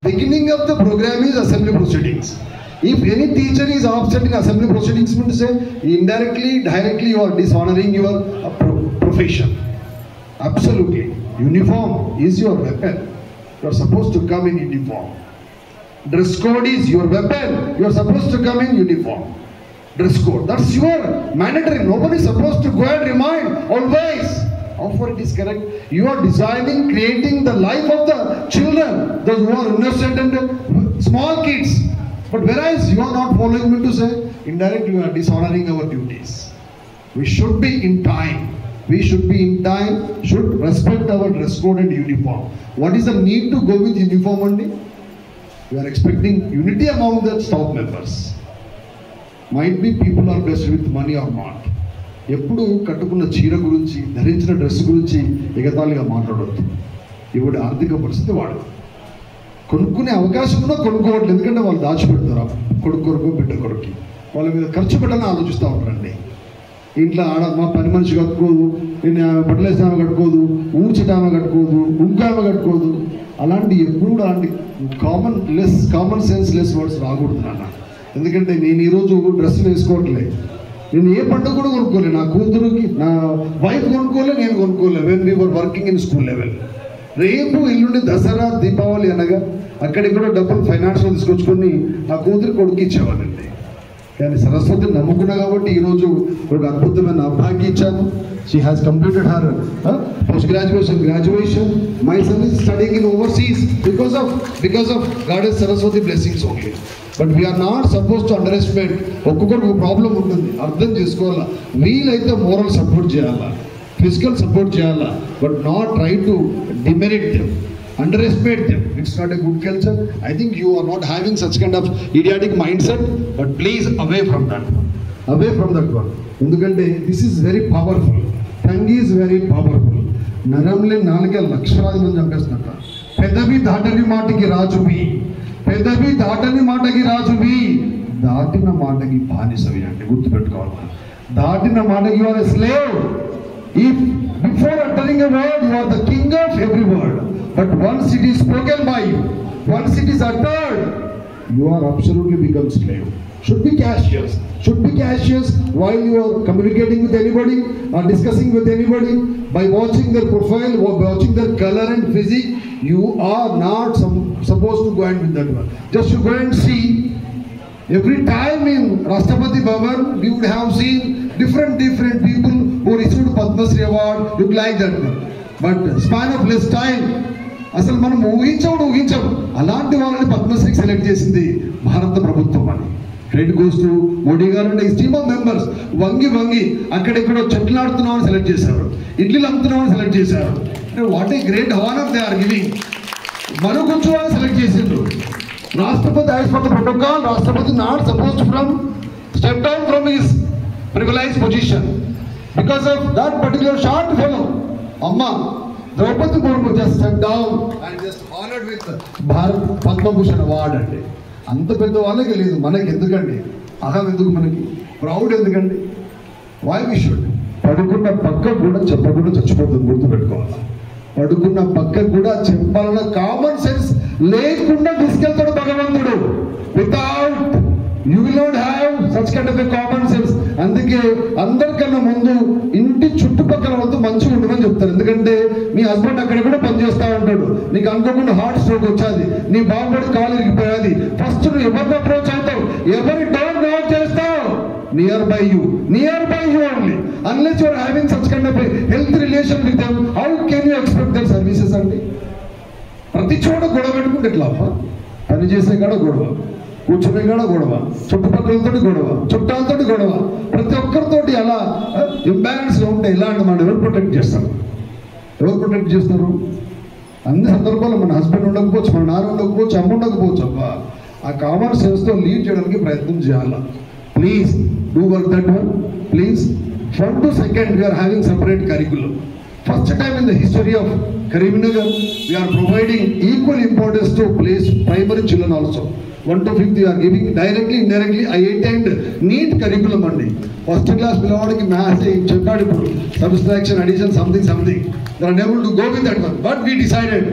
Beginning of the program is assembly proceedings. If any teacher is absent in assembly proceedings, means say indirectly, directly you are dishonoring your profession. Absolutely. Uniform is your weapon. You are supposed to come in uniform. Dress code is your weapon. You are supposed to come in uniform. Dress code. That's your mandatory. Nobody is supposed to go and remind always. How far it is correct? You are designing, creating the life of the children, those who are innocent and small kids. But whereas you are not following me to say, indirectly you are dishonoring our duties. We should be in time. We should be in time, should respect our dress code and uniform. What is the need to go with uniform only? We are expecting unity among the staff members. Might be people are blessed with money or not. ఎప్పుడు కట్టుకున్న చీర గురించి ధరించిన dress గురించి ఎగతాళిగా మాట్లాడవద్దు. ఇవాడు ఆర్థిక పరిస్థితి వాడు కొనుక్కునే అవకాశం ఉన్నా కొనుక్కోవట్లేదు. ఎందుకంటే వాళ్ళు దాచిపెడతారు కొడుకు కొరకు బిడ్డ కొడుకు వాళ్ళ మీద ఖర్చు పెట్టాలని ఆలోచిస్తూ ఉంటారండి. ఇంట్లో ఆడ మా పని మనిషి కట్టుకోదు, నేను బట్టలేసిన ఆమె కట్టుకోదు, ఊడ్చట ఆమె కట్టుకోదు, ఇంకో ఆమె కట్టుకోదు. అలాంటి ఎప్పుడు అలాంటి కామన్ సెన్స్ లెస్ వర్డ్స్ రాకూడదు నాన్న. ఎందుకంటే నేను ఈరోజు డ్రెస్ వేసుకోవట్లేదు. నేను ఏ పండుగ కూడా కొనుక్కోలేదు. నా కూతురుకి నా వైఫ్ కొనుక్కోలే, నేను కొనుక్కోలేదు. When we were working in school level. రేపు ఎల్లుండి దసరా దీపావళి అనగా అక్కడికి కూడా డబ్బులు ఫైనాన్షియల్ తీసుకొచ్చుకొని నా కూతురు కొడుకు ఇచ్చేవాళ్ళండి. కానీ సరస్వతిని నమ్ముకున్నా కాబట్టి ఈరోజు ఒక అద్భుతమైన అభాగ్యం ఇచ్చాను. She has completed her post graduation. My son is studying in overseas because of goddess Saraswati blessings only. But we are not suppose to underestimate. ఒక్కొక్కరికి ఒక ప్రాబ్లం ఉంటుంది, అర్థం చేసుకోవాలా. వీలైతే మోరల్ సపోర్ట్ చేయాలా, ఫిజికల్ సపోర్ట్ చేయాలా, but not try to demerit them, underestimate them. It's not a good culture. I think you are not having such kind of idiotic mindset, but please away from that one. ఎందుకంటే this is very powerful. Tongue is very powerful. నరంలే నాలుగే లక్షలాది మంది చంపేస్తున్నట్ట. పెదవి దాటని మాటకి రాజువి, పెదవి దాటని మాటకి రాజువి, దాటిన మాటకి బానిసవి అంటే గుర్తుపెట్టుకోవాలి. దాటిన మాటకి you are a slave. If before uttering a word you are the king of every word, but once it is spoken by you, once it is uttered, you are absolutely become slave. Should be cautious while you are communicating with anybody or discussing with anybody. By watching their profile or watching their color and physique, you are not supposed to go and with that one. Just to go and see. Every time in Rashtrapati Bhavan we would have seen different people who received Padma Shri award. Look like that one. But span of less time, అసలు మనం ఊహించాం అలాంటి వాళ్ళని పద్మశ్రీకి select చేసింది భారత ప్రభుత్వం అని. Credit goes to Modi గారు and his team of members. వంగి అక్కడెక్కడో చెట్లు ఆడుతున్నామని సెలెక్ట్ చేశారు, ఇడ్లీలు అమ్ముతున్నామని సెలెక్ట్ చేశారు. What a great honour they are giving. మరో కొంచెం వాళ్ళని సెలెక్ట్ చేసిండ్రు. రాష్ట్రపతి యాజ్ పర్ ద ప్రోటోకాల్, రాష్ట్రపతి not supposed from step down from his privileged position because of that particular short fellow. అమ్మా Droupadi Murmu just step down and just honoured with Bharat Padma Bhushan award అండి. అంత పెద్ద వాళ్ళకి లేదు, మనకి ఎందుకండి అహం, ఎందుకు మనకి ప్రౌడ్ ఎందుకండి? Why we should. పడుకున్న పక్క కూడా చెప్పకుండా చచ్చిపోతుంది, గుర్తుపెట్టుకోవాలి. పడుకున్న పక్క కూడా చెప్పాలన్న కామన్ సెన్స్ లేకుండా తీసుకెళ్తాడు భగవంతుడు. Without you will not have such kind of a common sense. అందుకే అందరికన్నా ముందు ఇంటి చుట్టుపక్కల వద్ద మంచిగా ఉండమని చెప్తారు. ఎందుకంటే మీ హస్బెండ్ అక్కడ కూడా పనిచేస్తూ ఉంటాడు, నీకు అనుకోకుండా హార్ట్ స్ట్రోక్ వచ్చేది, నీ బాగుపడి కాలు ఇరిగిపోయేది. ఫస్ట్ నువ్వు ఎవరిని అప్రోచ్ అవుతావు, ఎవరి డోర్ నాక్ చేస్తావు? Near by you only. Unless you are having such kind of health relation with them, how can you expect their services అండి? ప్రతి చోట గొడవ పెట్టుకుంటే ఎట్లా అమ్మా? పని చేసే కాడ గొడవ, కూర్చునే కాడ గొడవ, చుట్టుపక్కలతో గొడవ, చుట్టాలతో గొడవ, ప్రతి ఒక్కరితోటి అలా ఇంబ్యాలెన్స్గా ఉంటే ఇలాంటి మనం ఎవరు ప్రొటెక్ట్ చేస్తారు? అన్ని సందర్భాల్లో మన హస్బెండ్ ఉండకపోవచ్చు, మన నాన్న ఉండకపోవచ్చు, అమ్మ ఉండకపోవచ్చు. అబ్బా ఆ కామన్ సెన్స్తో లీడ్ చేయడానికి ప్రయత్నం చేయాలి. Please do work that one. Please 1 to 2nd we are having separate curriculum. First time in the history of Karimnagar we are providing equal importance to place primary children also. 1 to 5th you are giving directly, indirectly IIT and NEET curriculum అండి. First class పిల్లవాడికి maths చెప్పాడు, ఇప్పుడు subtraction, addition, something. They are unable to go with that one. But we decided